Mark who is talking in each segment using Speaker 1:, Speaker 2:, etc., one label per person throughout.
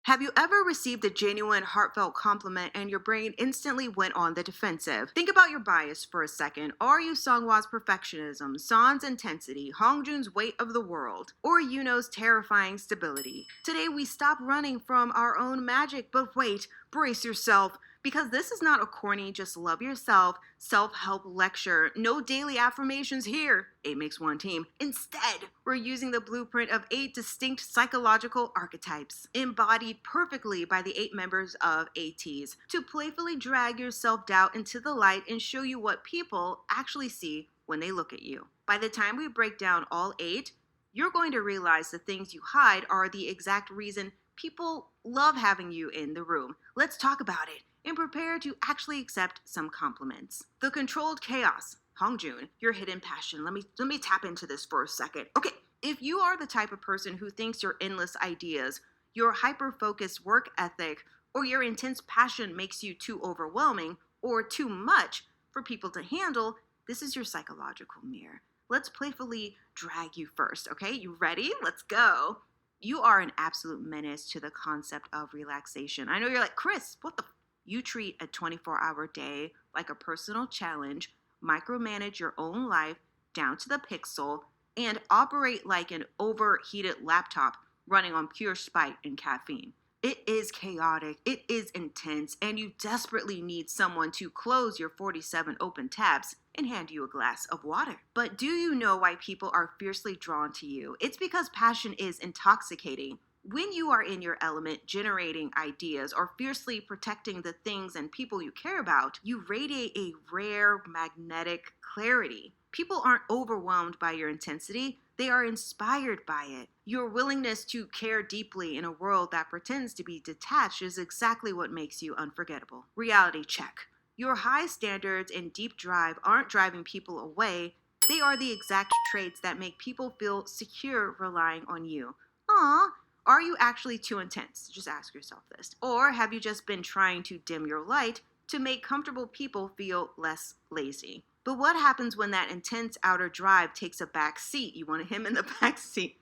Speaker 1: Have you ever received a genuine, heartfelt compliment and your brain instantly went on the defensive? Think about your bias for a second. Are you Seonghwa's perfectionism, Son's intensity, Hongjoong's weight of the world, or Yunho's terrifying stability? Today we stop running from our own magic, but wait, brace yourself. Because this is not a corny, just love yourself, self-help lecture. No daily affirmations here. 8 makes one team. Instead, we're using the blueprint of 8 distinct psychological archetypes, embodied perfectly by the 8 members of ATEEZ, to playfully drag your self-doubt into the light and show you what people actually see when they look at you. By the time we break down all 8, you're going to realize the things you hide are the exact reason people love having you in the room. Let's talk about it and prepare to actually accept some compliments. The controlled chaos, Hongjoong, your hidden passion. Let me tap into this for a second. Okay, if you are the type of person who thinks your endless ideas, your hyper-focused work ethic, or your intense passion makes you too overwhelming or too much for people to handle, this is your psychological mirror. Let's playfully drag you first, okay? You ready? Let's go. You are an absolute menace to the concept of relaxation. I know you're like, Chris, what the You treat a 24-hour day like a personal challenge, micromanage your own life down to the pixel, and operate like an overheated laptop running on pure spite and caffeine. It is chaotic, it is intense, and you desperately need someone to close your 47 open tabs and hand you a glass of water. But do you know why people are fiercely drawn to you? It's because passion is intoxicating. When you are in your element, generating ideas or fiercely protecting the things and people you care about, you radiate a rare magnetic clarity. People aren't overwhelmed by your intensity, they are inspired by it. Your willingness to care deeply in a world that pretends to be detached is exactly what makes you unforgettable. Reality check. Your high standards and deep drive aren't driving people away, they are the exact traits that make people feel secure relying on you. Aww. Are you actually too intense? Just ask yourself this. Or have you just been trying to dim your light to make comfortable people feel less lazy? But what happens when that intense outer drive takes a back seat? You want him in the back seat.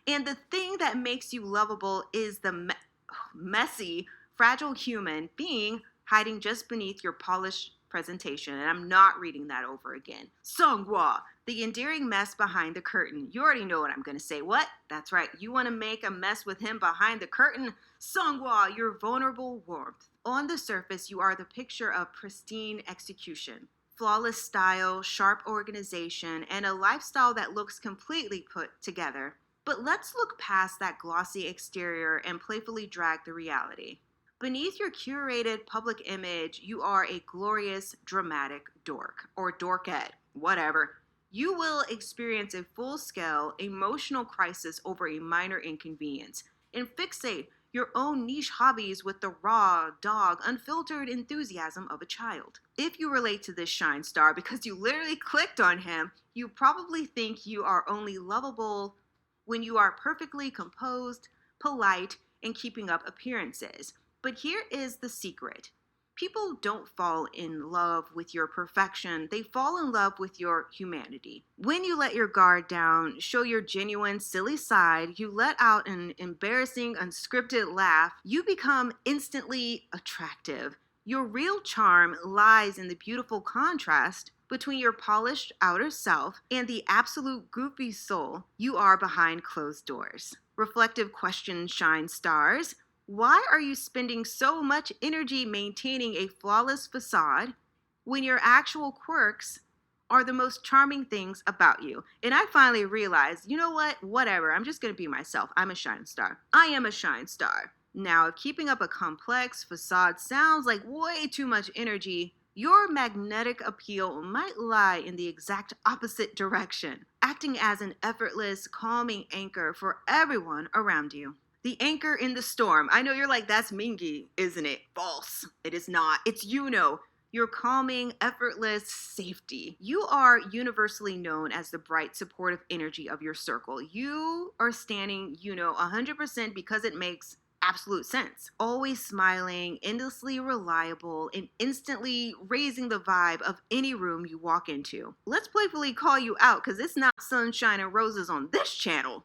Speaker 1: And the thing that makes you lovable is the messy, fragile human being hiding just beneath your polished presentation. And I'm not reading that over again. Seonghwa, the endearing mess behind the curtain. You already know what I'm going to say. What? That's right. You want to make a mess with him behind the curtain? Seonghwa, your vulnerable warmth. On the surface, you are the picture of pristine execution, flawless style, sharp organization, and a lifestyle that looks completely put together. But let's look past that glossy exterior and playfully drag the reality. Beneath your curated public image, you are a glorious, dramatic dork, or dorkette, whatever. You will experience a full-scale emotional crisis over a minor inconvenience and fixate your own niche hobbies with the raw, dog, unfiltered enthusiasm of a child. If you relate to this shine star because you literally clicked on him, you probably think you are only lovable when you are perfectly composed, polite, and keeping up appearances. But here is the secret. People don't fall in love with your perfection, they fall in love with your humanity. When you let your guard down, show your genuine, silly side, you let out an embarrassing, unscripted laugh, you become instantly attractive. Your real charm lies in the beautiful contrast between your polished outer self and the absolute goofy soul you are behind closed doors. Reflective questions shine stars. Why are you spending so much energy maintaining a flawless facade when your actual quirks are the most charming things about you? And I finally realized, you know what? Whatever. I'm just going to be myself. I'm a shine star. I am a shine star. Now, if keeping up a complex facade sounds like way too much energy, your magnetic appeal might lie in the exact opposite direction, acting as an effortless, calming anchor for everyone around you. The anchor in the storm. I know you're like, that's Mingi, isn't it? False. It is not. It's Yunho, your calming, effortless safety. You are universally known as the bright, supportive energy of your circle. You are standing, 100% because it makes absolute sense. Always smiling, endlessly reliable, and instantly raising the vibe of any room you walk into. Let's playfully call you out because it's not sunshine and roses on this channel.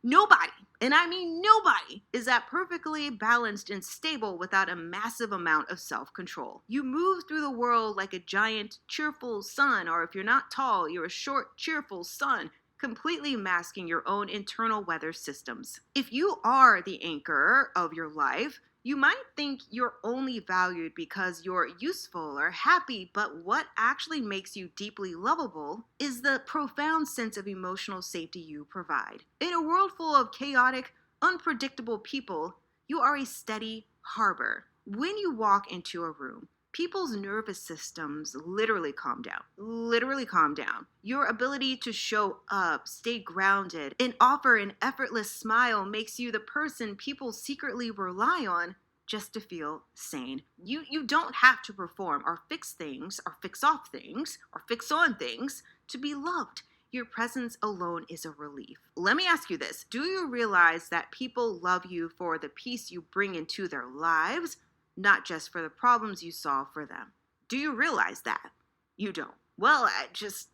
Speaker 1: Nobody And I mean nobody, is that perfectly balanced and stable without a massive amount of self-control. You move through the world like a giant, cheerful sun, or if you're not tall, you're a short, cheerful sun, completely masking your own internal weather systems. If you are the anchor of your life, you might think you're only valued because you're useful or happy, but what actually makes you deeply lovable is the profound sense of emotional safety you provide. In a world full of chaotic, unpredictable people, you are a steady harbor. When you walk into a room, people's nervous systems literally calm down. Literally calm down. Your ability to show up, stay grounded, and offer an effortless smile makes you the person people secretly rely on just to feel sane. You don't have to perform or fix things or fix off things or fix on things to be loved. Your presence alone is a relief. Let me ask you this. Do you realize that people love you for the peace you bring into their lives, not just for the problems you solve for them? Do you realize that? You don't. Well,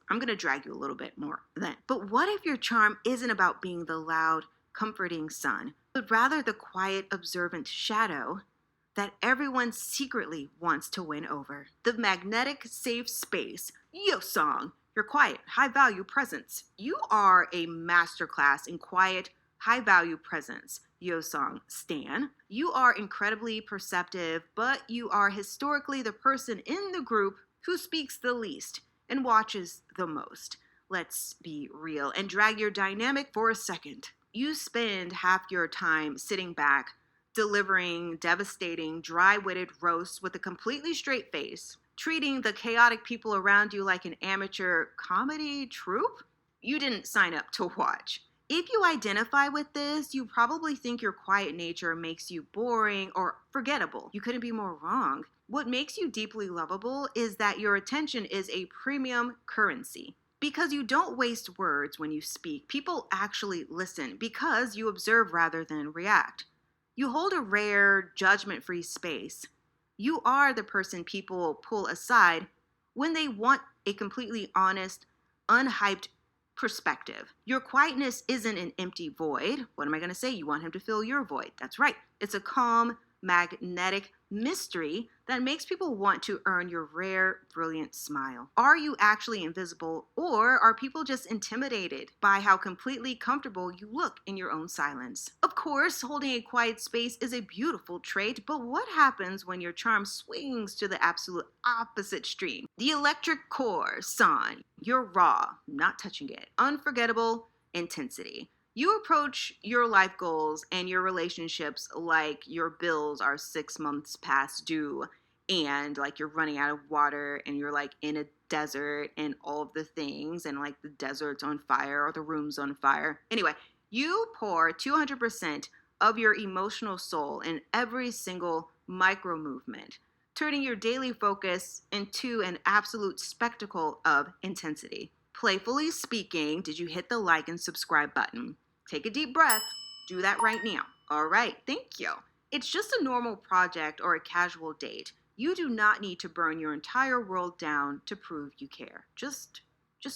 Speaker 1: I'm going to drag you a little bit more then. But what if your charm isn't about being the loud, comforting sun, but rather the quiet, observant shadow that everyone secretly wants to win over? The magnetic, safe space, Yeosang, your quiet, high-value presence. You are a masterclass in quiet, high-value presence, Yeosang Stan. You are incredibly perceptive, but you are historically the person in the group who speaks the least and watches the most. Let's be real and drag your dynamic for a second. You spend half your time sitting back, delivering devastating, dry-witted roasts with a completely straight face, treating the chaotic people around you like an amateur comedy troupe you didn't sign up to watch. If you identify with this, you probably think your quiet nature makes you boring or forgettable. You couldn't be more wrong. What makes you deeply lovable is that your attention is a premium currency. Because you don't waste words when you speak, people actually listen because you observe rather than react. You hold a rare, judgment-free space. You are the person people pull aside when they want a completely honest, unhyped perspective. Your quietness isn't an empty void. What am I going to say? You want him to fill your void. That's right. It's a calm, magnetic mystery that makes people want to earn your rare, brilliant smile. Are you actually invisible, or are people just intimidated by how completely comfortable you look in your own silence? Of course, holding a quiet space is a beautiful trait, but what happens when your charm swings to the absolute opposite stream? The electric core, San. You're raw, not touching it. Unforgettable intensity. You approach your life goals and your relationships like your bills are 6 months past due and like you're running out of water and you're like in a desert and all of the things and like the desert's on fire or the room's on fire. Anyway, you pour 200% of your emotional soul in every single micro movement, turning your daily focus into an absolute spectacle of intensity. Playfully speaking, did you hit the like and subscribe button? Take a deep breath. Do that right now. All right, thank you. It's just a normal project or a casual date. You do not need to burn your entire world down to prove you care. Just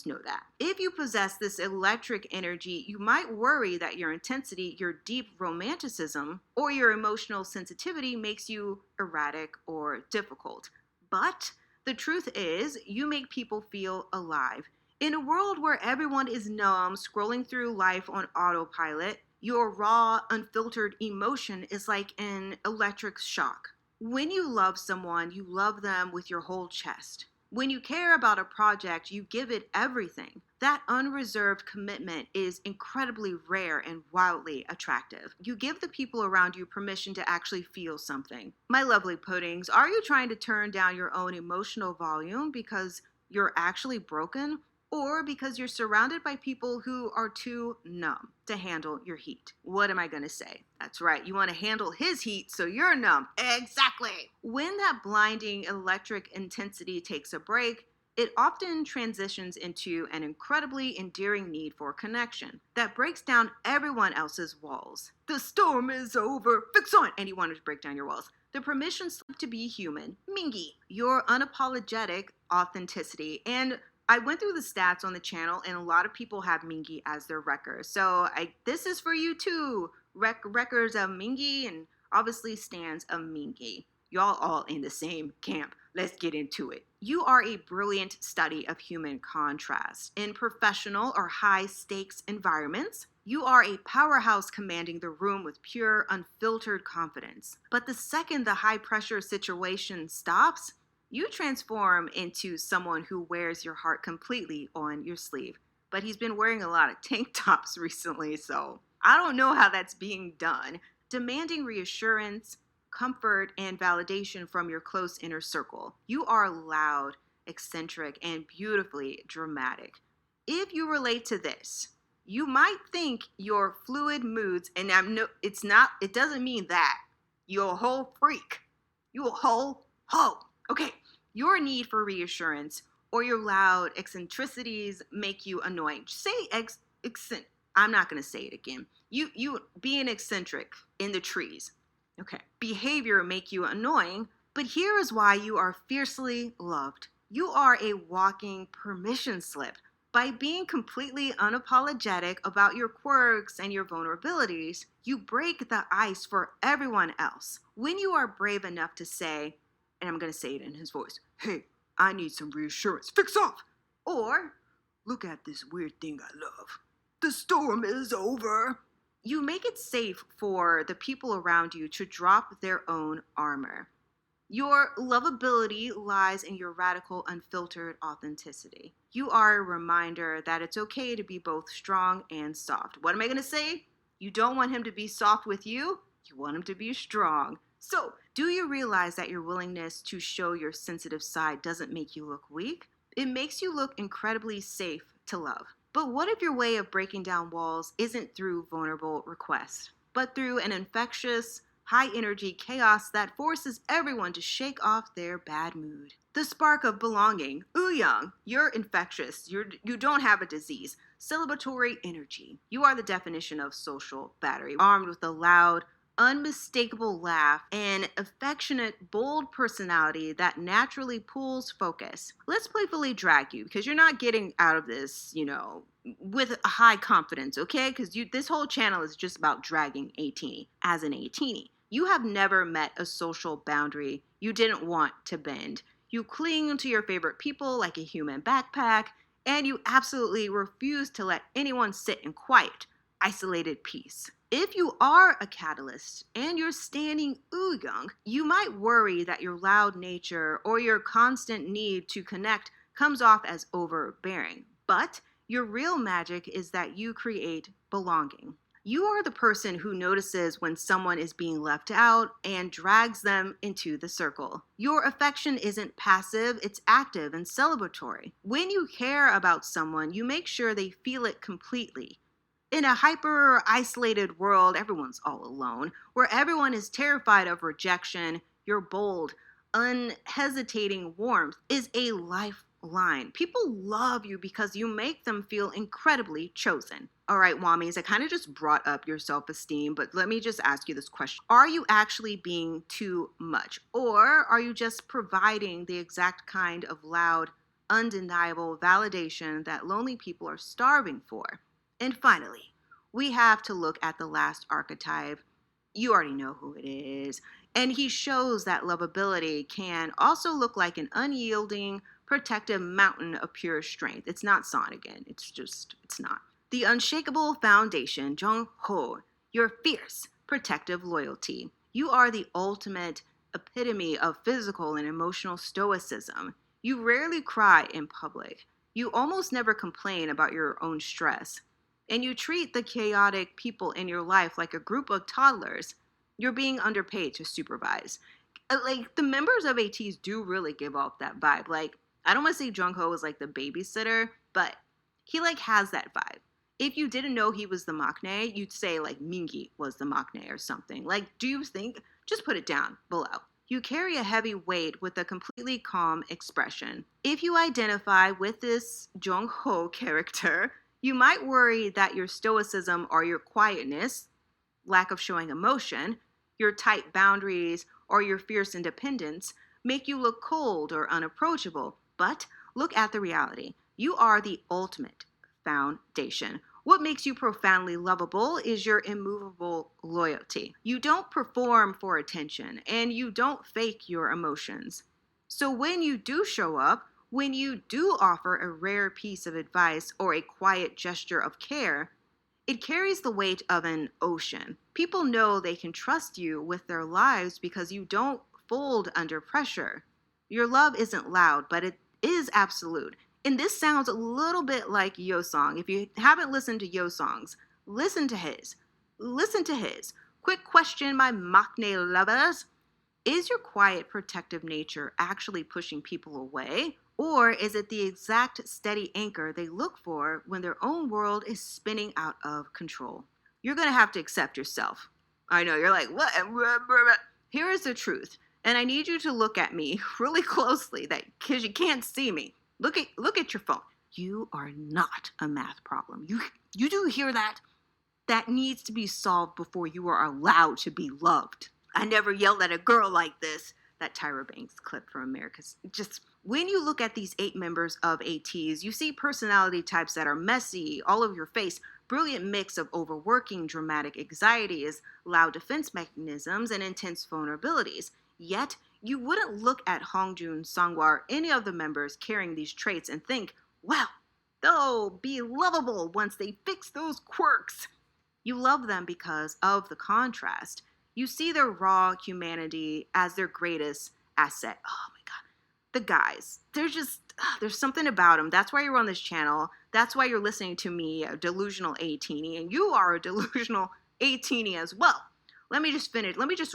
Speaker 1: know that. If you possess this electric energy, you might worry that your intensity, your deep romanticism, or your emotional sensitivity makes you erratic or difficult. But the truth is, you make people feel alive. In a world where everyone is numb, scrolling through life on autopilot, your raw, unfiltered emotion is like an electric shock. When you love someone, you love them with your whole chest. When you care about a project, you give it everything. That unreserved commitment is incredibly rare and wildly attractive. You give the people around you permission to actually feel something. My lovely puddings, are you trying to turn down your own emotional volume because you're actually broken? Or because you're surrounded by people who are too numb to handle your heat? What am I going to say? That's right, you want to handle his heat, so you're numb. Exactly. When that blinding electric intensity takes a break, it often transitions into an incredibly endearing need for connection that breaks down everyone else's walls. The storm is over. Fix on! And you wanted to break down your walls. The permission slip to be human, Mingi, your unapologetic authenticity, and I went through the stats on the channel, and a lot of people have Mingi as their wrecker. So this is for you too. Wreckers of Mingi and obviously stands of Mingi. Y'all all in the same camp. Let's get into it. You are a brilliant study of human contrast. In professional or high stakes environments, you are a powerhouse commanding the room with pure, unfiltered confidence. But the second the high pressure situation stops, you transform into someone who wears your heart completely on your sleeve. But he's been wearing a lot of tank tops recently, so I don't know how that's being done. Demanding reassurance, comfort, and validation from your close inner circle. You are loud, eccentric, and beautifully dramatic. If you relate to this, you might think your fluid moods, and it doesn't mean that. You're a whole freak. You a whole hoe. Okay, your need for reassurance or your loud eccentricities make you annoying. Say I'm not going to say it again. You being eccentric in the trees. Okay. Behavior make you annoying, but here is why you are fiercely loved. You are a walking permission slip. By being completely unapologetic about your quirks and your vulnerabilities, you break the ice for everyone else. When you are brave enough to say, and I'm going to say it in his voice, "Hey, I need some reassurance. Fix off!" Or, "Look at this weird thing I love. The storm is over." You make it safe for the people around you to drop their own armor. Your lovability lies in your radical, unfiltered authenticity. You are a reminder that it's okay to be both strong and soft. What am I going to say? You don't want him to be soft with you. You want him to be strong. So, do you realize that your willingness to show your sensitive side doesn't make you look weak? It makes you look incredibly safe to love. But what if your way of breaking down walls isn't through vulnerable requests, but through an infectious, high-energy chaos that forces everyone to shake off their bad mood? The spark of belonging. Wooyoung, you're infectious. You don't have a disease. Celebratory energy. You are the definition of social battery, armed with a loud, unmistakable laugh, and affectionate, bold personality that naturally pulls focus. Let's playfully drag you because you're not getting out of this, with a high confidence, okay? Because this whole channel is just about dragging ATINY as an ATINY. You have never met a social boundary you didn't want to bend. You cling to your favorite people like a human backpack, and you absolutely refuse to let anyone sit in quiet, isolated peace. If you are a catalyst and you're standing Wooyoung, you might worry that your loud nature or your constant need to connect comes off as overbearing. But your real magic is that you create belonging. You are the person who notices when someone is being left out and drags them into the circle. Your affection isn't passive, it's active and celebratory. When you care about someone, you make sure they feel it completely. In a hyper-isolated world, everyone's all alone, where everyone is terrified of rejection, your bold, unhesitating warmth is a lifeline. People love you because you make them feel incredibly chosen. All right, Wammies, I kind of just brought up your self-esteem, but let me just ask you this question. Are you actually being too much? Or are you just providing the exact kind of loud, undeniable validation that lonely people are starving for? And finally, we have to look at the last archetype. You already know who it is. And he shows that lovability can also look like an unyielding, protective mountain of pure strength. It's not Son again. It's not. The unshakable foundation, Jongho, your fierce, protective loyalty. You are the ultimate epitome of physical and emotional stoicism. You rarely cry in public. You almost never complain about your own stress. And you treat the chaotic people in your life like a group of toddlers you're being underpaid to supervise. Like, the members of ATEEZ do really give off that vibe. Like, I don't want to say Jongho is like the babysitter, but he has that vibe. If you didn't know he was the maknae, you'd say Mingi was the maknae or something. Do you think? Just put it down below. You carry a heavy weight with a completely calm expression. If you identify with this Jongho character, you might worry that your stoicism or your quietness, lack of showing emotion, your tight boundaries, or your fierce independence make you look cold or unapproachable. But look at the reality. You are the ultimate foundation. What makes you profoundly lovable is your immovable loyalty. You don't perform for attention, and you don't fake your emotions. So when you do show up, when you do offer a rare piece of advice or a quiet gesture of care, it carries the weight of an ocean. People know they can trust you with their lives because you don't fold under pressure. Your love isn't loud, but it is absolute. And this sounds a little bit like Yeosang. If you haven't listened to Yeosang's, listen to his. Listen to his. Quick question, my maknae lovers. Is your quiet, protective nature actually pushing people away? Or is it the exact steady anchor they look for when their own world is spinning out of control? You're going to have to accept yourself. I know, you're like, what? Here is the truth. And I need you to look at me really closely because you can't see me. Look at your phone. You are not a math problem. You do hear that? That needs to be solved before you are allowed to be loved. I never yelled at a girl like this. That Tyra Banks clip from America's. Just when you look at these 8 members of ATEEZ, you see personality types that are messy, all over your face, brilliant mix of overworking, dramatic anxieties, loud defense mechanisms, and intense vulnerabilities. Yet, you wouldn't look at Hongjoong, Seonghwa, or any of the members carrying these traits and think, wow, they'll be lovable once they fix those quirks. You love them because of the contrast. You see their raw humanity as their greatest asset. Oh my God. The guys, there's something about them. That's why you're on this channel. That's why you're listening to me, a delusional ATINY, and you are a delusional ATINY as well. Let me just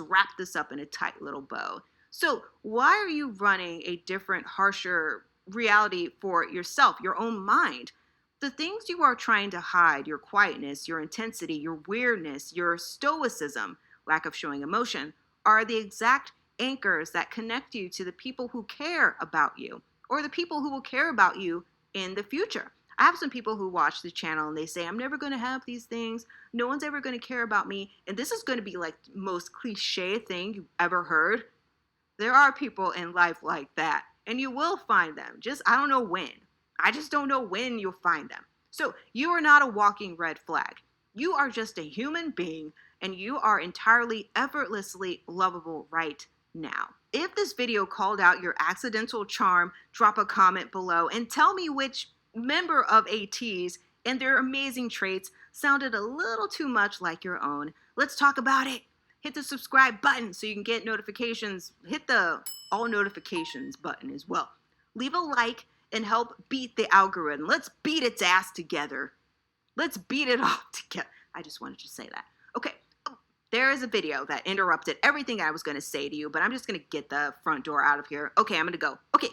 Speaker 1: wrap this up in a tight little bow. So why are you running a different, harsher reality for yourself, your own mind? The things you are trying to hide, your quietness, your intensity, your weirdness, your stoicism, lack of showing emotion, are the exact anchors that connect you to the people who care about you or the people who will care about you in the future. I have some people who watch the channel and they say, I'm never going to have these things. No one's ever going to care about me. And this is going to be like the most cliche thing you've ever heard. There are people in life like that, and you will find them. I don't know when. I just don't know when you'll find them. So you are not a walking red flag. You are just a human being, and you are entirely effortlessly lovable right now. If this video called out your accidental charm, drop a comment below and tell me which member of ATEEZ and their amazing traits sounded a little too much like your own. Let's talk about it. Hit the subscribe button so you can get notifications. Hit the all notifications button as well. Leave a like and help beat the algorithm. Let's beat its ass together. Let's beat it all together. I just wanted to say that. Okay, there is a video that interrupted everything I was going to say to you, but I'm just going to get the front door out of here. Okay, I'm going to go. Okay,